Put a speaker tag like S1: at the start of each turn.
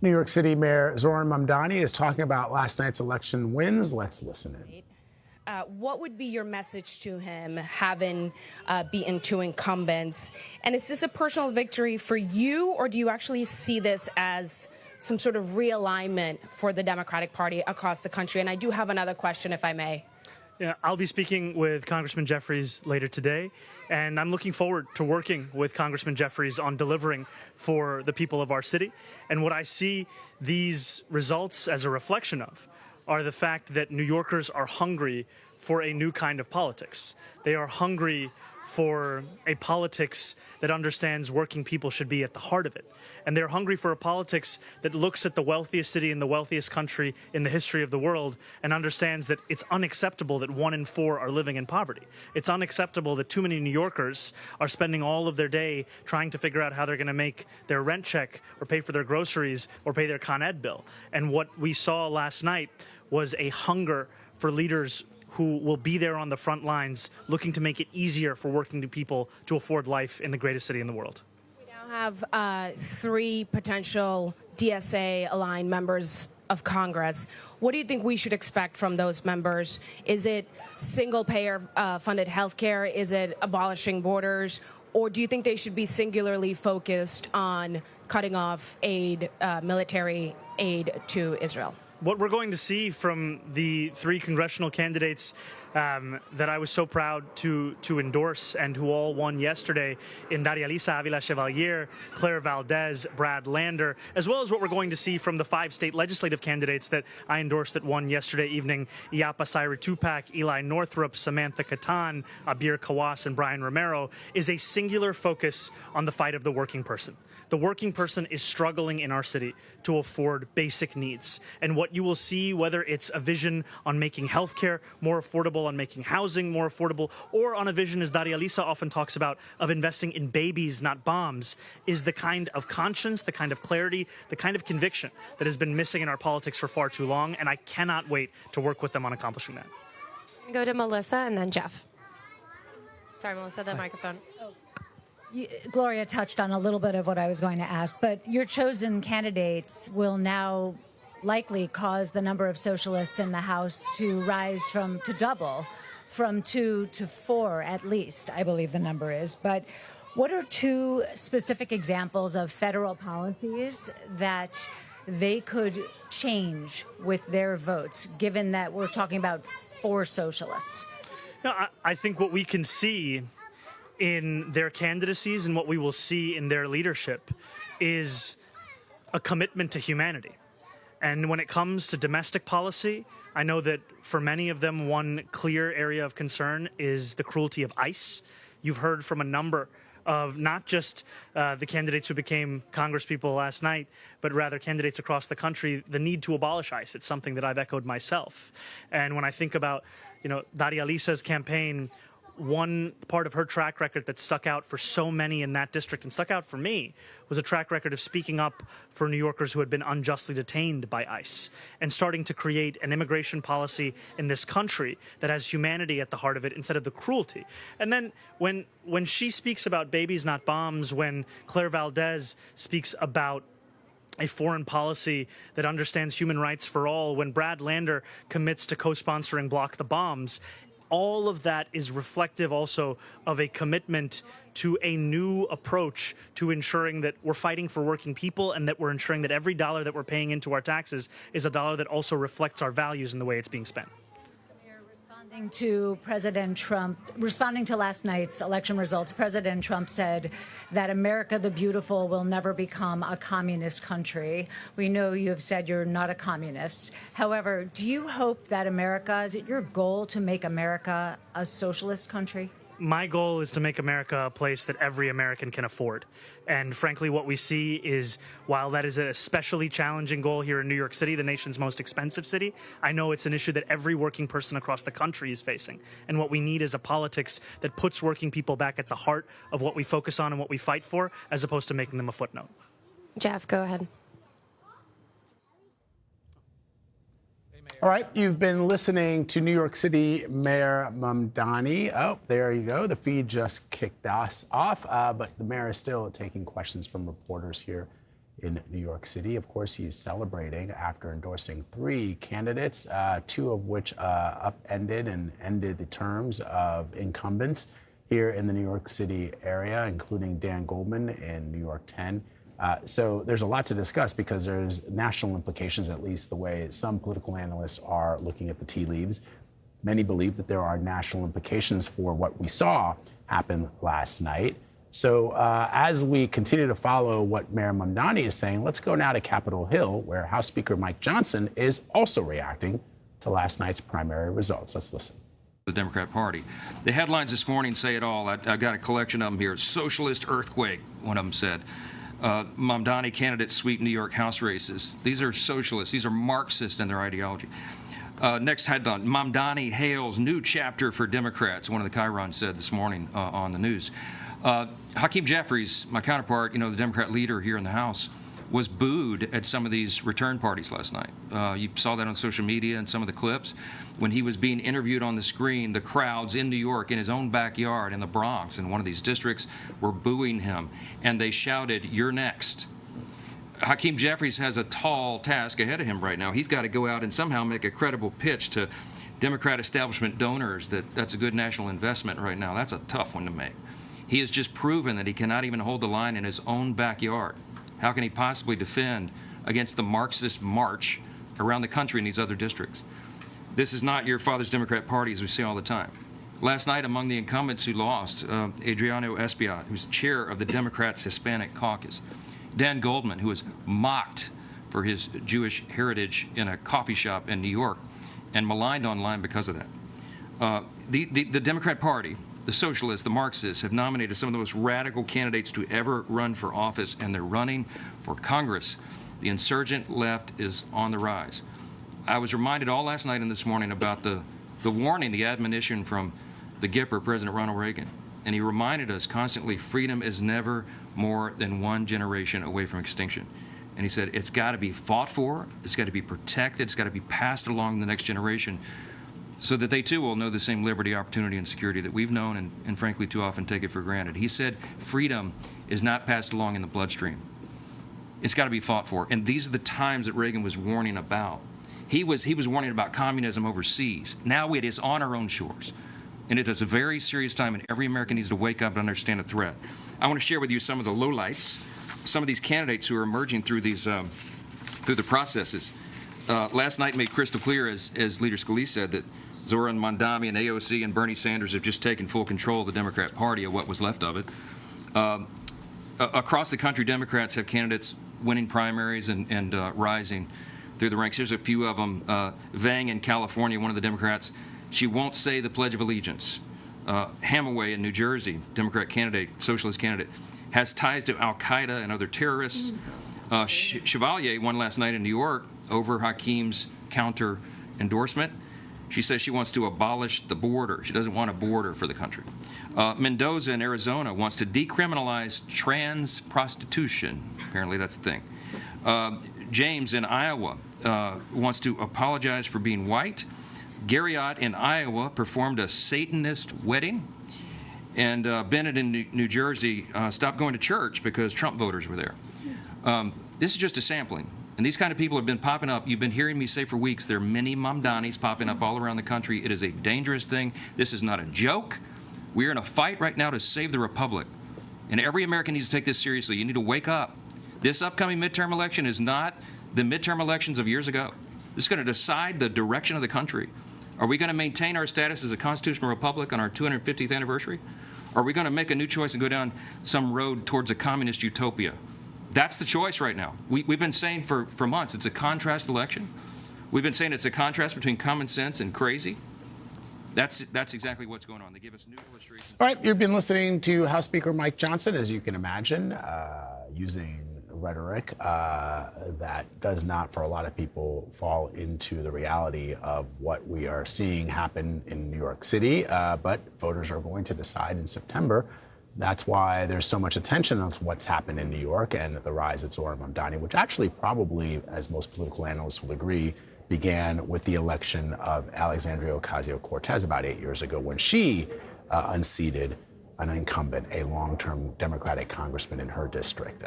S1: New York City Mayor Zohran Mamdani is talking about last night's election wins. Let's listen in.
S2: What would be your message to him, having beaten two incumbents? And is this a personal victory for you, or do you actually see this as some sort of realignment for the Democratic Party across the country? And I do have another question, if I may.
S3: Yeah, I'll be speaking with Congressman Jeffries later today, and I'm looking forward to working with Congressman Jeffries on delivering for the people of our city. And what I see these results as a reflection of are the fact that New Yorkers are hungry for a new kind of politics. They are hungry for a politics that understands working people should be at the heart of it. And they're hungry for a politics that looks at the wealthiest city in the wealthiest country in the history of the world and understands that it's unacceptable that 1 in 4 are living in poverty. It's unacceptable that too many New Yorkers are spending all of their day trying to figure out how they're going to make their rent check or pay for their groceries or pay their Con Ed bill. And what we saw last night was a hunger for leaders who will be there on the front lines looking to make it easier for working people to afford life in the greatest city in the world.
S2: We now have 3 potential DSA-aligned members of Congress. What do you think we should expect from those members? Is it single-payer funded health care? Is it abolishing borders? Or do you think they should be singularly focused on cutting off aid, military aid to Israel?
S3: What we're going to see from the 3 congressional candidates that I was so proud to endorse and who all won yesterday in Darialisa Avila Chevalier, Claire Valdez, Brad Lander, as well as what we're going to see from the 5 state legislative candidates that I endorsed that won yesterday evening, Iapa Saira Tupac, Eli Northrup, Samantha Katan, Abir Kawas, and Brian Romero, is a singular focus on the fight of the working person. The working person is struggling in our city to afford basic needs. And what you will see, whether it's a vision on making healthcare more affordable, on making housing more affordable, or on a vision, as Daria Lisa often talks about, of investing in babies, not bombs, is the kind of conscience, the kind of clarity, the kind of conviction that has been missing in our politics for far too long. And I cannot wait to work with them on accomplishing that.
S4: Go to Melissa and then Jeff. Sorry, Melissa, the microphone.
S5: Gloria touched on a little bit of what I was going to ask, but your chosen candidates will now likely cause the number of socialists in the House to rise to double, from 2 to 4 at least, I believe the number is. But what are 2 specific examples of federal policies that they could change with their votes, given that we're talking about 4 socialists?
S3: I think what we can see in their candidacies and what we will see in their leadership is a commitment to humanity. And when it comes to domestic policy, I know that for many of them, one clear area of concern is the cruelty of ICE. You've heard from a number of not just the candidates who became congresspeople last night, but rather candidates across the country, the need to abolish ICE. It's something that I've echoed myself. And when I think about, Daria Lisa's campaign, one part of her track record that stuck out for so many in that district and stuck out for me was a track record of speaking up for New Yorkers who had been unjustly detained by ICE and starting to create an immigration policy in this country that has humanity at the heart of it instead of the cruelty. And then when she speaks about babies, not bombs, when Claire Valdez speaks about a foreign policy that understands human rights for all, when Brad Lander commits to co-sponsoring Block the Bombs, all of that is reflective also of a commitment to a new approach to ensuring that we're fighting for working people and that we're ensuring that every dollar that we're paying into our taxes is a dollar that also reflects our values in the way it's being spent.
S5: Responding to President Trump, responding to last night's election results, President Trump said that America the Beautiful will never become a communist country. We know you have said you're not a communist. However, do you hope that is it your goal to make America a socialist country?
S3: My goal is to make America a place that every American can afford. And frankly, what we see is, while that is an especially challenging goal here in New York City, the nation's most expensive city, I know it's an issue that every working person across the country is facing. And what we need is a politics that puts working people back at the heart of what we focus on and what we fight for, as opposed to making them a footnote.
S4: Jeff, go ahead.
S1: All right, you've been listening to New York City Mayor Mamdani. Oh, there you go. The feed just kicked us off, but the mayor is still taking questions from reporters here in New York City. Of course, he's celebrating after endorsing 3 candidates, 2 of which upended and ended the terms of incumbents here in the New York City area, including Dan Goldman in New York 10. So there's a lot to discuss because there's national implications, at least the way some political analysts are looking at the tea leaves. Many believe that there are national implications for what we saw happen last night. So as we continue to follow what Mayor Mamdani is saying, let's go now to Capitol Hill, where House Speaker Mike Johnson is also reacting to last night's primary results. Let's listen.
S6: The Democrat Party. The headlines this morning say it all. I've got a collection of them here. Socialist earthquake, one of them said. Mamdani candidates sweep New York House races. These are socialists. These are Marxist in their ideology. Next headline, Mamdani hails new chapter for Democrats, one of the Chirons said this morning on the news. Hakeem Jeffries, my counterpart, the Democrat leader here in the House, was booed at some of these return parties last night. You saw that on social media and some of the clips. When he was being interviewed on the screen, the crowds in New York, in his own backyard, in the Bronx, in one of these districts, were booing him. And they shouted, "You're next." Hakeem Jeffries has a tall task ahead of him right now. He's got to go out and somehow make a credible pitch to Democrat establishment donors that that's a good national investment right now. That's a tough one to make. He has just proven that he cannot even hold the line in his own backyard. How can he possibly defend against the Marxist march around the country in these other districts? This is not your father's Democrat Party, as we say all the time. Last night, among the incumbents who lost, Adriano Espaillat, who's chair of the Democrats' Hispanic Caucus, Dan Goldman, who was mocked for his Jewish heritage in a coffee shop in New York and maligned online because of that. The Democrat Party, the socialists, the Marxists, have nominated some of the most radical candidates to ever run for office, and they're running for Congress. The insurgent left is on the rise. I was reminded all last night and this morning about the warning, the admonition from the Gipper, President Ronald Reagan. And he reminded us constantly, freedom is never more than one generation away from extinction. And he said, it's got to be fought for, it's got to be protected, it's got to be passed along to the next generation, so that they too will know the same liberty, opportunity, and security that we've known and frankly too often take it for granted. He said freedom is not passed along in the bloodstream. It's got to be fought for. And these are the times that Reagan was warning about. He was warning about communism overseas. Now it is on our own shores. And it is a very serious time, and every American needs to wake up and understand the threat. I want to share with you some of the lowlights, some of these candidates who are emerging through these through the processes. Last night made crystal clear, as Leader Scalise said, that Zohran, Mandani, and AOC and Bernie Sanders have just taken full control of the Democrat Party, or what was left of it. Across the country, Democrats have candidates winning primaries and rising through the ranks. Here's a few of them. Vang in California, one of the Democrats, she won't say the Pledge of Allegiance. Hamaway in New Jersey, Democrat candidate, socialist candidate, has ties to Al-Qaeda and other terrorists. Chevalier won last night in New York over Hakeem's counter endorsement. She says she wants to abolish the border. She doesn't want a border for the country. Mendoza in Arizona wants to decriminalize trans prostitution. Apparently that's a thing. James in Iowa wants to apologize for being white. Garriott in Iowa performed a Satanist wedding. And Bennett in New Jersey stopped going to church because Trump voters were there. This is just a sampling. And these kind of people have been popping up. You've been hearing me say for weeks, there are many Mamdanis popping up all around the country. It is a dangerous thing. This is not a joke. We're in a fight right now to save the republic. And every American needs to take this seriously. You need to wake up. This upcoming midterm election is not the midterm elections of years ago. This is going to decide the direction of the country. Are we going to maintain our status as a constitutional republic on our 250th anniversary? Are we going to make a new choice and go down some road towards a communist utopia? That's the choice right now. We've been saying for months it's a contrast election. We've been saying it's a contrast between common sense and crazy. That's exactly what's going on. They give us new illustrations.
S1: All right, you've been listening to House Speaker Mike Johnson, as you can imagine, using rhetoric that does not, for a lot of people, fall into the reality of what we are seeing happen in New York City. But voters are going to decide in September. That's why there's so much attention on what's happened in New York and the rise of Zohran Mamdani, which actually probably, as most political analysts will agree, began with the election of Alexandria Ocasio-Cortez about 8 years ago, when she unseated an incumbent, a long-term Democratic congressman in her district.